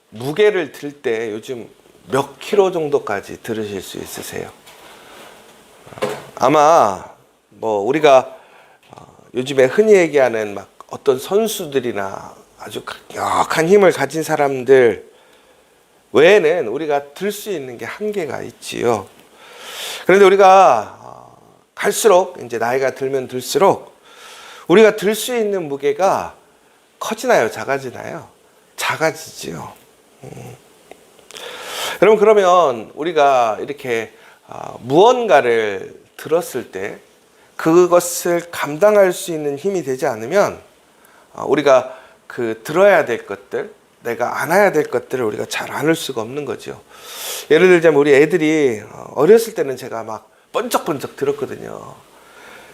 무게를 들 때 요즘 몇 킬로 정도까지 들으실 수 있으세요? 아마 우리가 요즘에 흔히 얘기하는 막 어떤 선수들이나 아주 강력한 힘을 가진 사람들 외에는 우리가 들 수 있는 게 한계가 있지요. 그런데 우리가 갈수록 이제 나이가 들면 들수록 우리가 들 수 있는 무게가 커지나요? 작아지나요? 작아지지요. 여러분, 그러면 우리가 이렇게 무언가를 들었을 때 그것을 감당할 수 있는 힘이 되지 않으면 우리가 들어야 될 것들, 내가 안아야 될 것들을 우리가 잘 안을 수가 없는 거죠. 예를 들자면 우리 애들이 어렸을 때는 제가 막 번쩍번쩍 들었거든요.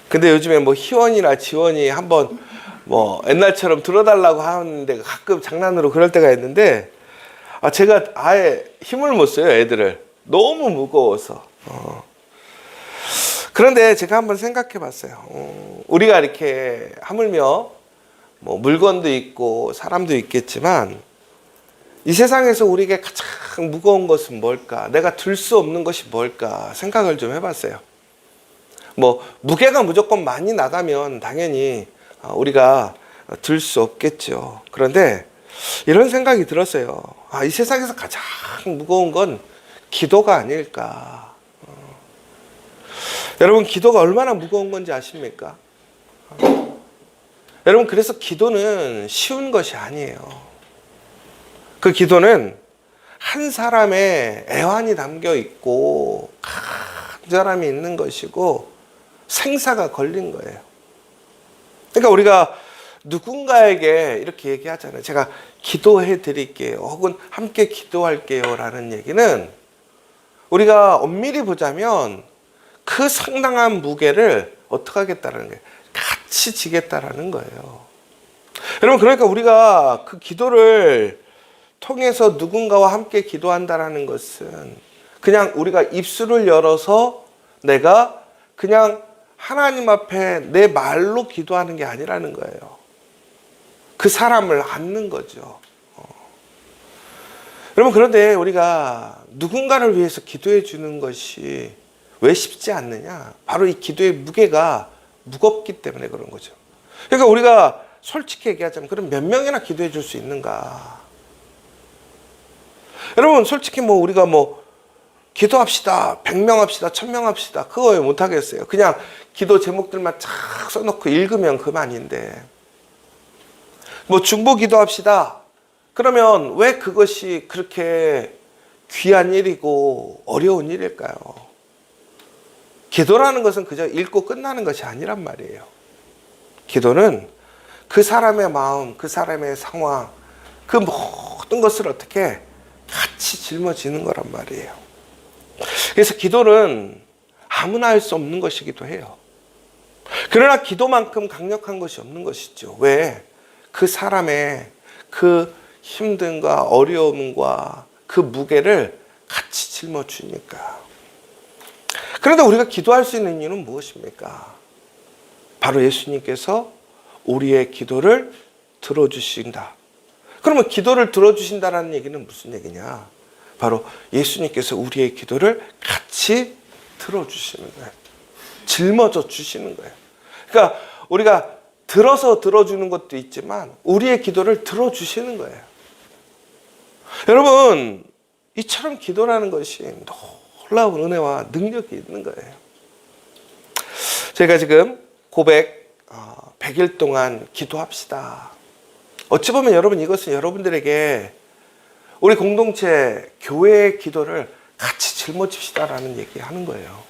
근데 요즘에 희원이나 지원이 한번 옛날처럼 들어달라고 하는데 가끔 장난으로 그럴 때가 있는데 제가 아예 힘을 못 써요, 애들을. 너무 무거워서. 그런데 제가 한번 생각해 봤어요. 우리가 이렇게 하물며 물건도 있고 사람도 있겠지만 이 세상에서 우리에게 가장 무거운 것은 뭘까? 내가 들 수 없는 것이 뭘까? 생각을 좀 해봤어요. 무게가 무조건 많이 나가면 당연히 우리가 들 수 없겠죠. 그런데 이런 생각이 들었어요. 이 세상에서 가장 무거운 건 기도가 아닐까. 여러분, 기도가 얼마나 무거운 건지 아십니까? 여러분, 그래서 기도는 쉬운 것이 아니에요. 그 기도는 한 사람의 애환이 담겨 있고 간절함이 있는 것이고 생사가 걸린 거예요. 그러니까 우리가 누군가에게 이렇게 얘기하잖아요. 제가 기도해 드릴게요. 혹은 함께 기도할게요. 라는 얘기는 우리가 엄밀히 보자면 그 상당한 무게를 어떻게 하겠다는 거예요? 같이 지겠다라는 거예요. 여러분, 그러니까 우리가 그 기도를 통해서 누군가와 함께 기도한다라는 것은 그냥 우리가 입술을 열어서 내가 그냥 하나님 앞에 내 말로 기도하는 게 아니라는 거예요. 그 사람을 안는 거죠. 여러분, 그런데 우리가 누군가를 위해서 기도해 주는 것이 왜 쉽지 않느냐? 바로 이 기도의 무게가 무겁기 때문에 그런 거죠. 그러니까 우리가 솔직히 얘기하자면 그럼 몇 명이나 기도해 줄 수 있는가? 여러분, 솔직히 우리가 기도합시다, 100명 합시다, 1000명 합시다, 그거 왜 못하겠어요? 그냥 기도 제목들만 쫙 써놓고 읽으면 그만인데 중보 기도합시다. 그러면 왜 그것이 그렇게 귀한 일이고 어려운 일일까요? 기도라는 것은 그저 읽고 끝나는 것이 아니란 말이에요. 기도는 그 사람의 마음, 그 사람의 상황, 그 모든 것을 어떻게 같이 짊어지는 거란 말이에요. 그래서 기도는 아무나 할 수 없는 것이기도 해요. 그러나 기도만큼 강력한 것이 없는 것이죠. 왜? 그 사람의 그 힘듦과 어려움과 그 무게를 같이 짊어지니까. 그런데 우리가 기도할 수 있는 이유는 무엇입니까? 바로 예수님께서 우리의 기도를 들어주신다. 그러면 기도를 들어주신다는 얘기는 무슨 얘기냐? 바로 예수님께서 우리의 기도를 같이 들어주시는 거예요. 짊어져 주시는 거예요. 그러니까 우리가 들어서 들어주는 것도 있지만 우리의 기도를 들어주시는 거예요. 여러분, 이처럼 기도라는 것이 놀라운 은혜와 능력이 있는 거예요. 저희가 지금 고백 100일 동안 기도합시다. 어찌 보면 여러분, 이것은 여러분들에게 우리 공동체 교회의 기도를 같이 짊어집시다라는 얘기하는 거예요.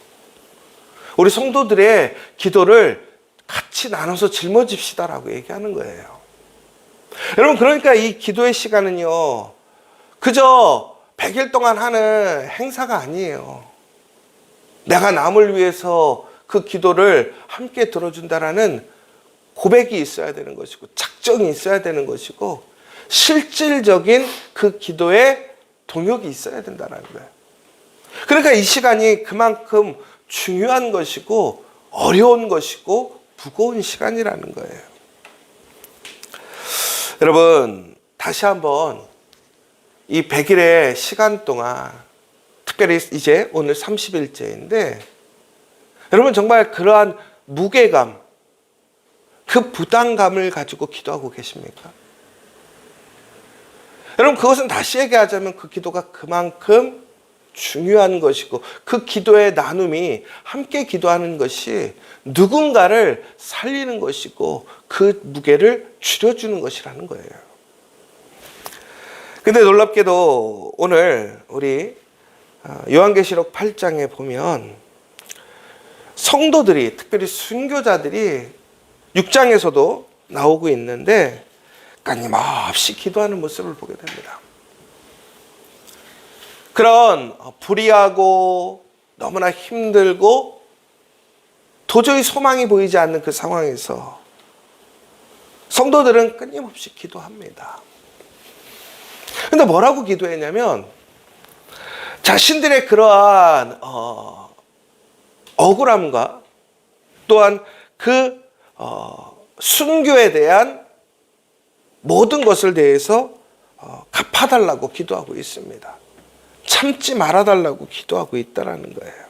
우리 성도들의 기도를 같이 나눠서 짊어집시다라고 얘기하는 거예요. 여러분, 그러니까 이 기도의 시간은요, 그저 100일 동안 하는 행사가 아니에요. 내가 남을 위해서 그 기도를 함께 들어준다라는 고백이 있어야 되는 것이고 작정이 있어야 되는 것이고 실질적인 그 기도에 동역이 있어야 된다는 거예요. 그러니까 이 시간이 그만큼 중요한 것이고 어려운 것이고 무거운 시간이라는 거예요. 여러분, 다시 한번 이 100일의 시간 동안, 특별히 이제 오늘 30일째인데, 여러분 정말 그러한 무게감, 그 부담감을 가지고 기도하고 계십니까? 여러분 그것은 다시 얘기하자면 그 기도가 그만큼 중요한 것이고, 그 기도의 나눔이 함께 기도하는 것이 누군가를 살리는 것이고 그 무게를 줄여주는 것이라는 거예요. 근데 놀랍게도 오늘 우리 요한계시록 8장에 보면 성도들이, 특별히 순교자들이 6장에서도 나오고 있는데 끊임없이 기도하는 모습을 보게 됩니다. 그런 불의하고 너무나 힘들고 도저히 소망이 보이지 않는 그 상황에서 성도들은 끊임없이 기도합니다. 근데 뭐라고 기도했냐면, 자신들의 그러한 억울함과 또한 그 순교에 대한 모든 것을 대해서 갚아달라고 기도하고 있습니다. 참지 말아달라고 기도하고 있다라는 거예요.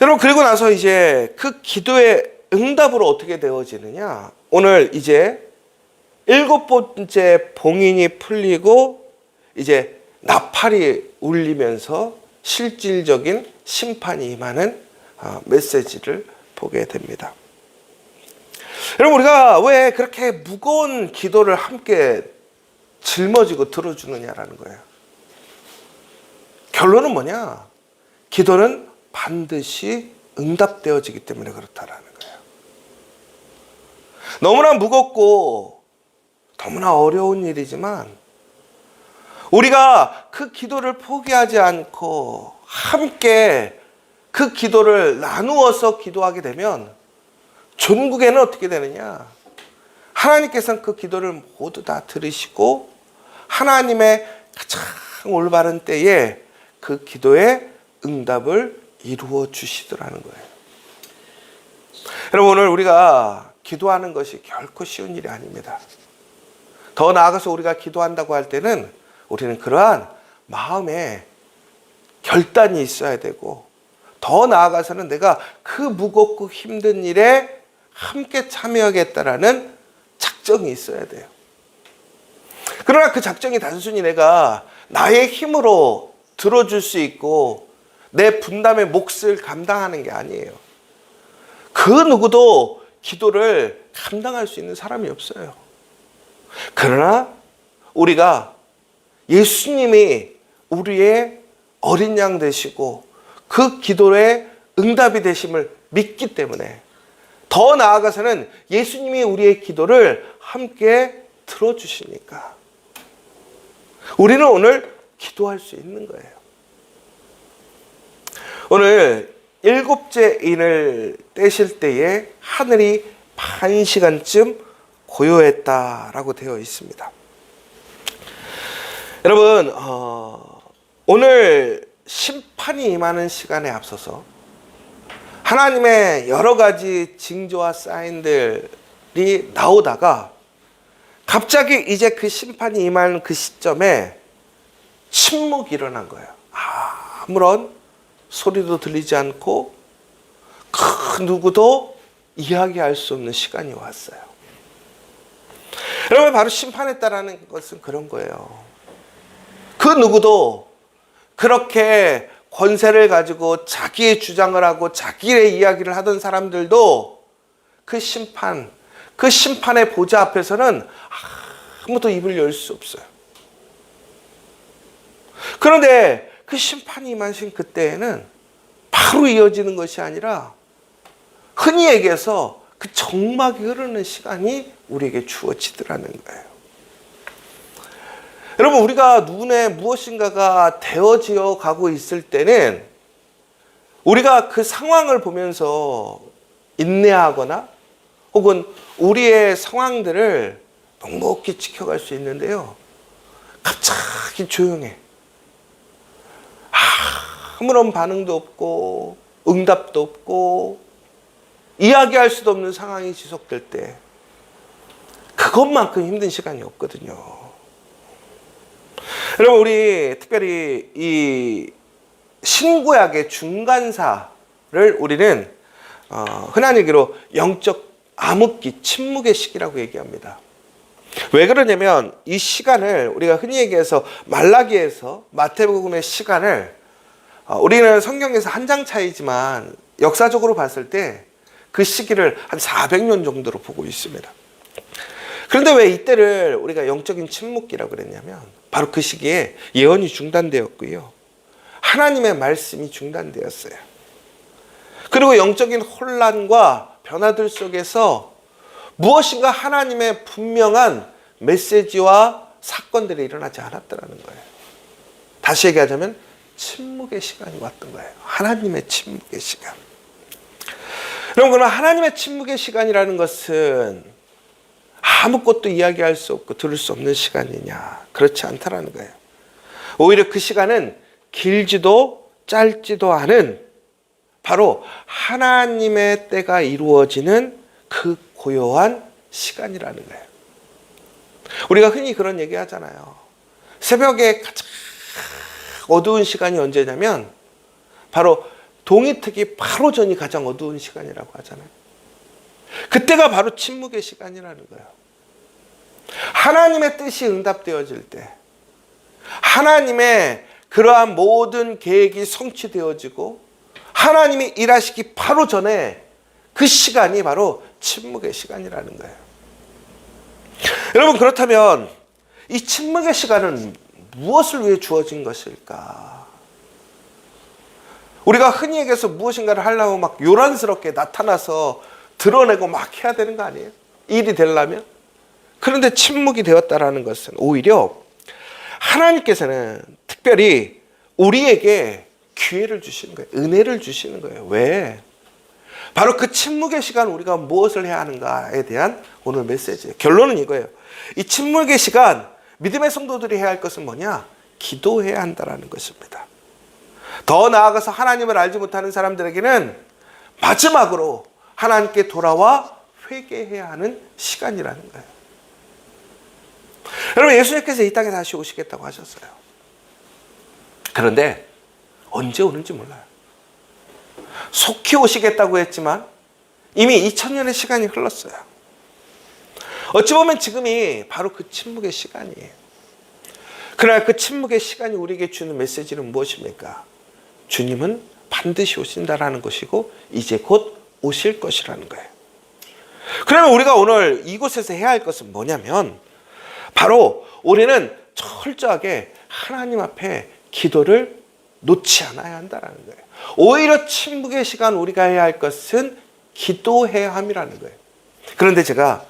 여러분 그리고 나서 이제 그 기도의 응답으로 어떻게 되어지느냐, 오늘 이제 7번째 봉인이 풀리고 이제 나팔이 울리면서 실질적인 심판이 임하는 메시지를 보게 됩니다. 여러분 우리가 왜 그렇게 무거운 기도를 함께 짊어지고 들어주느냐라는 거예요. 결론은 뭐냐? 기도는 반드시 응답되어지기 때문에 그렇다라는 거예요. 너무나 무겁고 너무나 어려운 일이지만 우리가 그 기도를 포기하지 않고 함께 그 기도를 나누어서 기도하게 되면 전국에는 어떻게 되느냐? 하나님께서는 그 기도를 모두 다 들으시고 하나님의 가장 올바른 때에 그 기도의 응답을 이루어 주시더라는 거예요. 여러분 오늘 우리가 기도하는 것이 결코 쉬운 일이 아닙니다. 더 나아가서 우리가 기도한다고 할 때는 우리는 그러한 마음에 결단이 있어야 되고, 더 나아가서는 내가 그 무겁고 힘든 일에 함께 참여하겠다라는 작정이 있어야 돼요. 그러나 그 작정이 단순히 내가 나의 힘으로 들어줄 수 있고 내 분담의 몫을 감당하는 게 아니에요. 그 누구도 기도를 감당할 수 있는 사람이 없어요. 그러나 우리가 예수님이 우리의 어린 양 되시고 그 기도의 응답이 되심을 믿기 때문에, 더 나아가서는 예수님이 우리의 기도를 함께 들어주시니까 우리는 오늘 기도할 수 있는 거예요. 오늘 7째 인을 떼실 때에 하늘이 반 시간쯤 고요했다라고 되어 있습니다. 여러분 오늘 심판이 임하는 시간에 앞서서 하나님의 여러 가지 징조와 사인들이 나오다가 갑자기 이제 그 심판이 임하는 그 시점에 침묵이 일어난 거예요. 아무런 소리도 들리지 않고 그 누구도 이야기할 수 없는 시간이 왔어요. 여러분 바로 심판했다라는 것은 그런 거예요. 그 누구도 그렇게 권세를 가지고 자기의 주장을 하고 자기의 이야기를 하던 사람들도 그 심판의 보좌 앞에서는 아무도 입을 열 수 없어요. 그런데 그 심판이 임하신 그때에는 바로 이어지는 것이 아니라 흔히 얘기해서 그 정막이 흐르는 시간이 우리에게 주어지더라는 거예요. 여러분 우리가 눈에 무엇인가가 되어지어 가고 있을 때는 우리가 그 상황을 보면서 인내하거나 혹은 우리의 상황들을 넉넉히 지켜갈 수 있는데요, 갑자기 조용해. 아무런 반응도 없고 응답도 없고 이야기할 수도 없는 상황이 지속될 때, 그것만큼 힘든 시간이 없거든요. 여러분, 우리 특별히 이 신구약의 중간사를 우리는 흔한 얘기로 영적 암흑기, 침묵의 시기라고 얘기합니다. 왜 그러냐면 이 시간을 우리가 흔히 얘기해서 말라기에서 마태복음의 시간을 우리는 성경에서 한 장 차이지만 역사적으로 봤을 때 그 시기를 한 400년 정도로 보고 있습니다. 그런데 왜 이때를 우리가 영적인 침묵기라고 그랬냐면 바로 그 시기에 예언이 중단되었고요. 하나님의 말씀이 중단되었어요. 그리고 영적인 혼란과 변화들 속에서 무엇인가 하나님의 분명한 메시지와 사건들이 일어나지 않았다는 거예요. 다시 얘기하자면 침묵의 시간이 왔던 거예요. 하나님의 침묵의 시간. 여러분, 그러면 하나님의 침묵의 시간이라는 것은 아무것도 이야기할 수 없고 들을 수 없는 시간이냐? 그렇지 않다라는 거예요. 오히려 그 시간은 길지도 짧지도 않은 바로 하나님의 때가 이루어지는 그 고요한 시간이라는 거예요. 우리가 흔히 그런 얘기 하잖아요. 새벽에 가장 어두운 시간이 언제냐면 바로 동이특이 바로 전이 가장 어두운 시간이라고 하잖아요. 그때가 바로 침묵의 시간이라는 거예요. 하나님의 뜻이 응답되어질 때, 하나님의 그러한 모든 계획이 성취되어지고 하나님이 일하시기 바로 전에 그 시간이 바로 침묵의 시간이라는 거예요. 여러분, 그렇다면 이 침묵의 시간은 무엇을 위해 주어진 것일까? 우리가 흔히 얘기해서 무엇인가를 하려면 막 요란스럽게 나타나서 드러내고 막 해야 되는 거 아니에요? 일이 되려면? 그런데 침묵이 되었다라는 것은 오히려 하나님께서는 특별히 우리에게 기회를 주시는 거예요. 은혜를 주시는 거예요. 왜? 바로 그 침묵의 시간 우리가 무엇을 해야 하는가에 대한 오늘 메시지예요. 결론은 이거예요. 이 침묵의 시간, 믿음의 성도들이 해야 할 것은 뭐냐? 기도해야 한다는 것입니다. 더 나아가서 하나님을 알지 못하는 사람들에게는 마지막으로 하나님께 돌아와 회개해야 하는 시간이라는 거예요. 여러분, 예수님께서 이 땅에 다시 오시겠다고 하셨어요. 그런데 언제 오는지 몰라요. 속히 오시겠다고 했지만 이미 2000년의 시간이 흘렀어요. 어찌 보면 지금이 바로 그 침묵의 시간이에요. 그러나 그 침묵의 시간이 우리에게 주는 메시지는 무엇입니까? 주님은 반드시 오신다라는 것이고 이제 곧 오실 것이라는 거예요. 그러면 우리가 오늘 이곳에서 해야 할 것은 뭐냐면 바로 우리는 철저하게 하나님 앞에 기도를 놓지 않아야 한다는 거예요. 오히려 침묵의 시간 우리가 해야 할 것은 기도해야 함이라는 거예요. 그런데 제가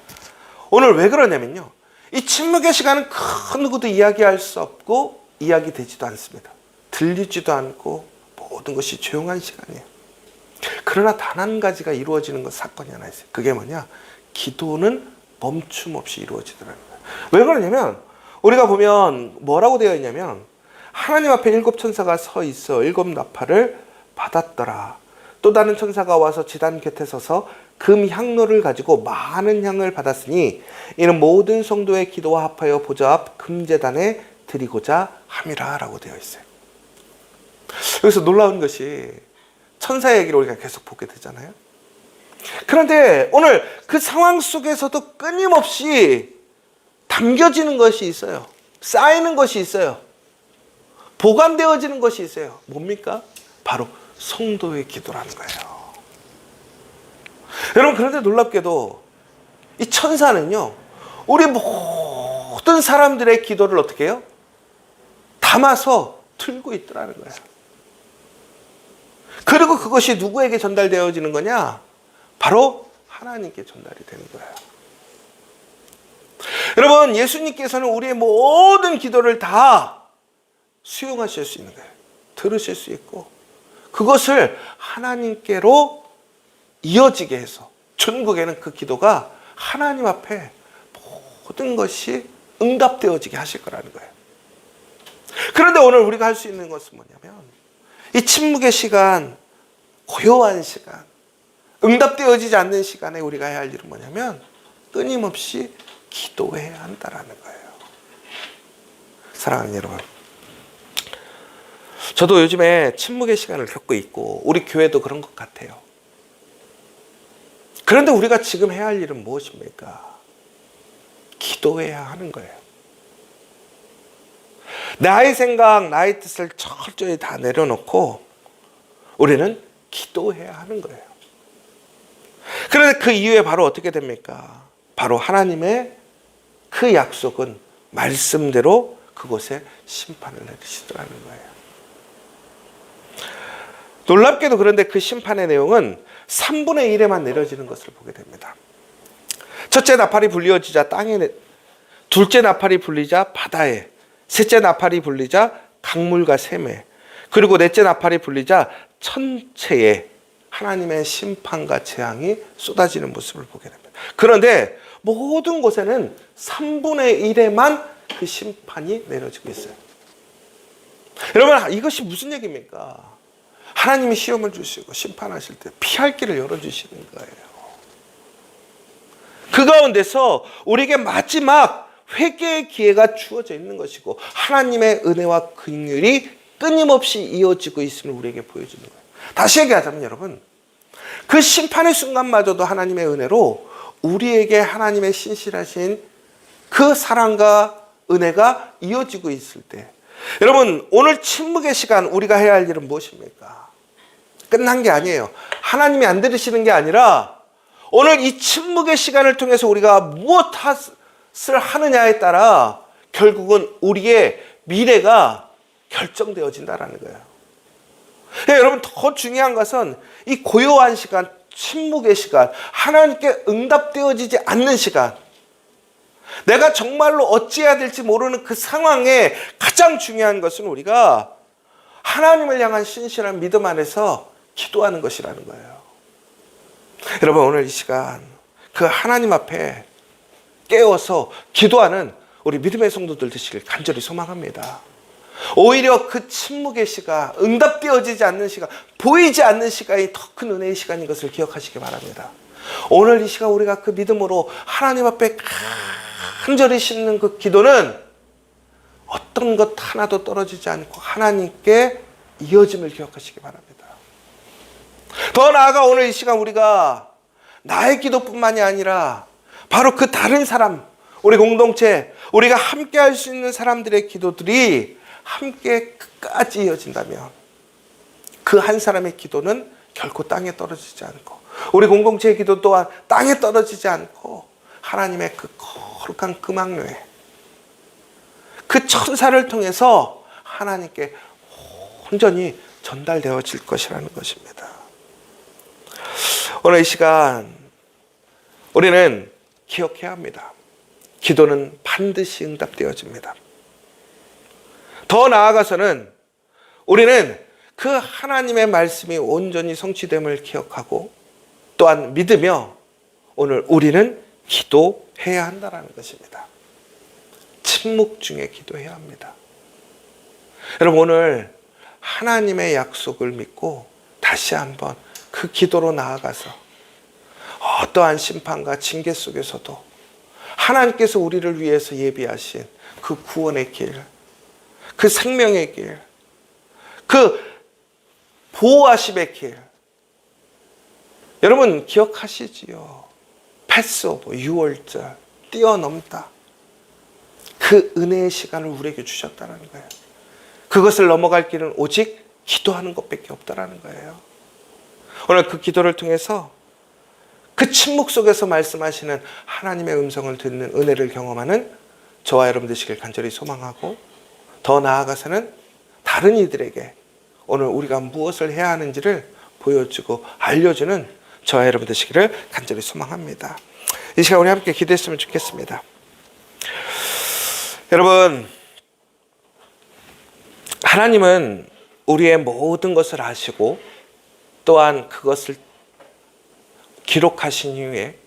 오늘 왜 그러냐면요. 이 침묵의 시간은 그 누구도 이야기할 수 없고 이야기되지도 않습니다. 들리지도 않고 모든 것이 조용한 시간이에요. 그러나 단 한 가지가 이루어지는 것, 사건이 하나 있어요. 그게 뭐냐? 기도는 멈춤 없이 이루어지더라는 거예요. 왜 그러냐면 우리가 보면 뭐라고 되어 있냐면 하나님 앞에 7 천사가 서 있어 7 나팔을 받았더라. 또 다른 천사가 와서 제단 곁에 서서 금 향로를 가지고 많은 향을 받았으니 이는 모든 성도의 기도와 합하여 보좌 앞 금제단에 드리고자 함이라 라고 되어 있어요. 여기서 놀라운 것이 천사의 얘기를 우리가 계속 보게 되잖아요. 그런데 오늘 그 상황 속에서도 끊임없이 담겨지는 것이 있어요. 쌓이는 것이 있어요. 보관되어지는 것이 있어요. 뭡니까? 바로 성도의 기도라는 거예요. 여러분, 그런데 놀랍게도 이 천사는요, 우리 모든 사람들의 기도를 어떻게 해요? 담아서 들고 있더라는 거예요. 그리고 그것이 누구에게 전달되어지는 거냐? 바로 하나님께 전달이 되는 거예요. 여러분, 예수님께서는 우리의 모든 기도를 다 수용하실 수 있는 거예요. 들으실 수 있고 그것을 하나님께로 이어지게 해서 천국에는 그 기도가 하나님 앞에 모든 것이 응답되어지게 하실 거라는 거예요. 그런데 오늘 우리가 할 수 있는 것은 뭐냐면 이 침묵의 시간, 고요한 시간, 응답되어지지 않는 시간에 우리가 해야 할 일은 뭐냐면 끊임없이 기도해야 한다라는 거예요. 사랑하는 여러분, 저도 요즘에 침묵의 시간을 겪고 있고 우리 교회도 그런 것 같아요. 그런데 우리가 지금 해야 할 일은 무엇입니까? 기도해야 하는 거예요. 나의 생각, 나의 뜻을 철저히 다 내려놓고 우리는 기도해야 하는 거예요. 그런데 그 이후에 바로 어떻게 됩니까? 바로 하나님의 그 약속은 말씀대로 그곳에 심판을 내리시더라는 거예요. 놀랍게도 그런데 그 심판의 내용은 3분의 1에만 내려지는 것을 보게 됩니다. 첫째 나팔이 불리어지자 땅에, 둘째 나팔이 불리자 바다에, 셋째 나팔이 불리자 강물과 샘에, 그리고 넷째 나팔이 불리자 천체에 하나님의 심판과 재앙이 쏟아지는 모습을 보게 됩니다. 그런데 모든 곳에는 3분의 1에만 그 심판이 내려지고 있어요. 여러분, 이것이 무슨 얘기입니까? 하나님이 시험을 주시고 심판하실 때 피할 길을 열어주시는 거예요. 그 가운데서 우리에게 마지막 회개의 기회가 주어져 있는 것이고 하나님의 은혜와 긍휼이 끊임없이 이어지고 있음을 우리에게 보여주는 거예요. 다시 얘기하자면 여러분, 그 심판의 순간마저도 하나님의 은혜로 우리에게 하나님의 신실하신 그 사랑과 은혜가 이어지고 있을 때, 여러분, 오늘 침묵의 시간 우리가 해야 할 일은 무엇입니까? 끝난 게 아니에요. 하나님이 안 들으시는 게 아니라 오늘 이 침묵의 시간을 통해서 우리가 무엇을 하느냐에 따라 결국은 우리의 미래가 결정되어진다는 거예요. 여러분, 더 중요한 것은 이 고요한 시간, 침묵의 시간, 하나님께 응답되어지지 않는 시간, 내가 정말로 어찌해야 될지 모르는 그 상황에 가장 중요한 것은 우리가 하나님을 향한 신실한 믿음 안에서 기도하는 것이라는 거예요. 여러분, 오늘 이 시간 그 하나님 앞에 깨어서 기도하는 우리 믿음의 성도들 되시길 간절히 소망합니다. 오히려 그 침묵의 시간, 응답되어지지 않는 시간, 보이지 않는 시간이 더 큰 은혜의 시간인 것을 기억하시기 바랍니다. 오늘 이 시간 우리가 그 믿음으로 하나님 앞에 간절히 싣는 그 기도는 어떤 것 하나도 떨어지지 않고 하나님께 이어짐을 기억하시기 바랍니다. 더 나아가 오늘 이 시간 우리가 나의 기도뿐만이 아니라 바로 그 다른 사람, 우리 공동체, 우리가 함께 할 수 있는 사람들의 기도들이 함께 끝까지 이어진다면 그 한 사람의 기도는 결코 땅에 떨어지지 않고 우리 공동체의 기도 또한 땅에 떨어지지 않고 하나님의 그 거룩한 금왕로에 그 천사를 통해서 하나님께 온전히 전달되어질 것이라는 것입니다. 오늘 이 시간 우리는 기억해야 합니다. 기도는 반드시 응답되어집니다. 더 나아가서는 우리는 그 하나님의 말씀이 온전히 성취됨을 기억하고 또한 믿으며 오늘 우리는 기도해야 한다는 것입니다. 침묵 중에 기도해야 합니다. 여러분, 오늘 하나님의 약속을 믿고 다시 한번 그 기도로 나아가서 어떠한 심판과 징계 속에서도 하나님께서 우리를 위해서 예비하신 그 구원의 길, 그 생명의 길, 그 보호하심의 길, 여러분 기억하시지요? 패스오버, 유월절, 뛰어넘다. 그 은혜의 시간을 우리에게 주셨다는 거예요. 그것을 넘어갈 길은 오직 기도하는 것밖에 없다는 거예요. 오늘 그 기도를 통해서 그 침묵 속에서 말씀하시는 하나님의 음성을 듣는 은혜를 경험하는 저와 여러분 되시길 간절히 소망하고, 더 나아가서는 다른 이들에게 오늘 우리가 무엇을 해야 하는지를 보여주고 알려주는 저와 여러분 되시기를 간절히 소망합니다. 이 시간 우리 함께 기도했으면 좋겠습니다. 여러분, 하나님은 우리의 모든 것을 아시고 또한 그것을 기록하신 이후에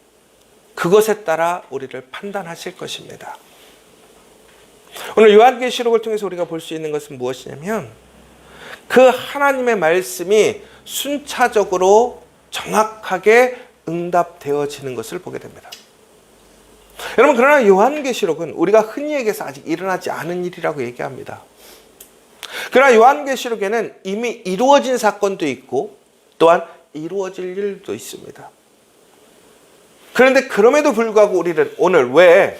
그것에 따라 우리를 판단하실 것입니다. 오늘 요한계시록을 통해서 우리가 볼 수 있는 것은 무엇이냐면 그 하나님의 말씀이 순차적으로 정확하게 응답되어지는 것을 보게 됩니다. 여러분, 그러나 요한계시록은 우리가 흔히 얘기해서 아직 일어나지 않은 일이라고 얘기합니다. 그러나 요한계시록에는 이미 이루어진 사건도 있고 또한 이루어질 일도 있습니다. 그런데 그럼에도 불구하고 우리는 오늘 왜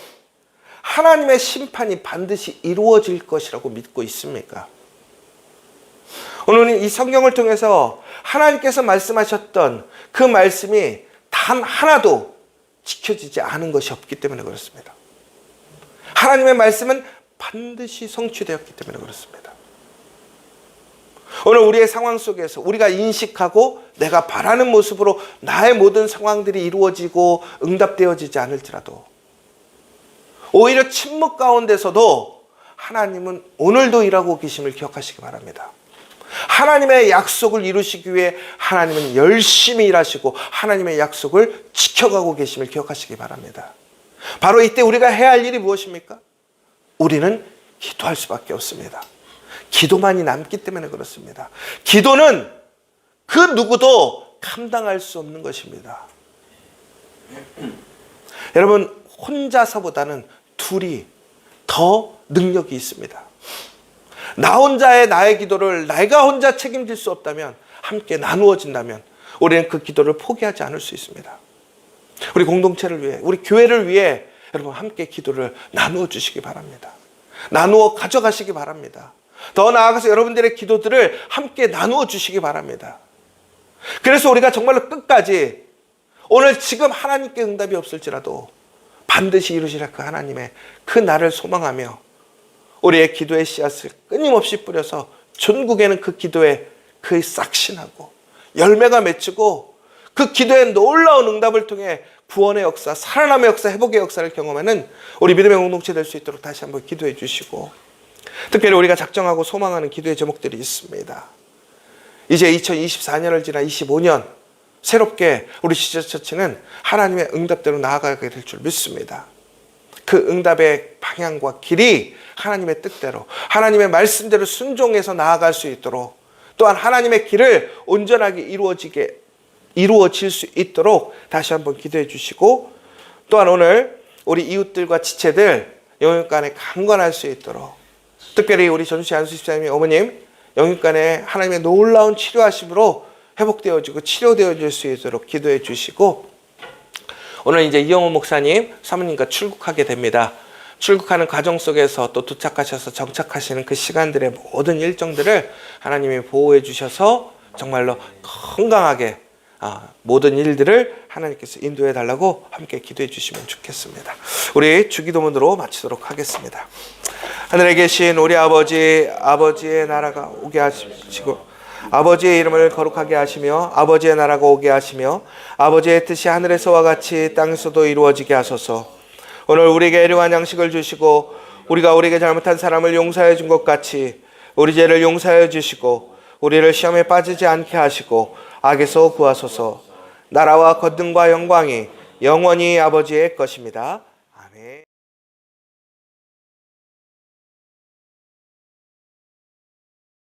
하나님의 심판이 반드시 이루어질 것이라고 믿고 있습니까? 오늘 이 성경을 통해서 하나님께서 말씀하셨던 그 말씀이 단 하나도 지켜지지 않은 것이 없기 때문에 그렇습니다. 하나님의 말씀은 반드시 성취되었기 때문에 그렇습니다. 오늘 우리의 상황 속에서 우리가 인식하고 내가 바라는 모습으로 나의 모든 상황들이 이루어지고 응답되어지지 않을지라도 오히려 침묵 가운데서도 하나님은 오늘도 일하고 계심을 기억하시기 바랍니다. 하나님의 약속을 이루시기 위해 하나님은 열심히 일하시고 하나님의 약속을 지켜가고 계심을 기억하시기 바랍니다. 바로 이때 우리가 해야 할 일이 무엇입니까? 우리는 기도할 수밖에 없습니다. 기도만이 남기 때문에 그렇습니다. 기도는 그 누구도 감당할 수 없는 것입니다. 여러분, 혼자서보다는 둘이 더 능력이 있습니다. 나 혼자의 나의 기도를 내가 혼자 책임질 수 없다면, 함께 나누어진다면 우리는 그 기도를 포기하지 않을 수 있습니다. 우리 공동체를 위해, 우리 교회를 위해 여러분 함께 기도를 나누어 주시기 바랍니다. 나누어 가져가시기 바랍니다. 더 나아가서 여러분들의 기도들을 함께 나누어 주시기 바랍니다. 그래서 우리가 정말로 끝까지 오늘 지금 하나님께 응답이 없을지라도 반드시 이루시라 그 하나님의 그 날을 소망하며 우리의 기도의 씨앗을 끊임없이 뿌려서 전국에는 그 기도에 그 싹신하고 열매가 맺히고 그 기도의 놀라운 응답을 통해 구원의 역사, 살아남의 역사, 회복의 역사를 경험하는 우리 믿음의 공동체 될 수 있도록 다시 한번 기도해 주시고, 특별히 우리가 작정하고 소망하는 기도의 제목들이 있습니다. 이제 2024년을 지나 25년 새롭게 우리 지저처치는 하나님의 응답대로 나아가게 될 줄 믿습니다. 그 응답의 방향과 길이 하나님의 뜻대로, 하나님의 말씀대로 순종해서 나아갈 수 있도록, 또한 하나님의 길을 온전하게 이루어질 수 있도록 다시 한번 기도해 주시고, 또한 오늘 우리 이웃들과 지체들 영육간에 강건할 수 있도록, 특별히 우리 전수희 안수집사님의 어머님 영육간에 하나님의 놀라운 치료하심으로 회복되어지고 치료되어질 수 있도록 기도해 주시고, 오늘 이제 이영호 목사님 사모님과 출국하게 됩니다. 출국하는 과정 속에서 또 도착하셔서 정착하시는 그 시간들의 모든 일정들을 하나님이 보호해 주셔서 정말로 건강하게 모든 일들을 하나님께서 인도해 달라고 함께 기도해 주시면 좋겠습니다. 우리 주기도문으로 마치도록 하겠습니다. 하늘에 계신 우리 아버지의 나라가 오게 하시고, 아버지의 이름을 거룩하게 하시며 아버지의 나라가 오게 하시며 아버지의 뜻이 하늘에서와 같이 땅에서도 이루어지게 하소서. 오늘 우리에게 일용할 양식을 주시고 우리가 우리에게 잘못한 사람을 용서해 준 것 같이 우리 죄를 용서해 주시고 우리를 시험에 빠지지 않게 하시고 악에서 구하소서. 나라와 권능과 영광이 영원히 아버지의 것입니다.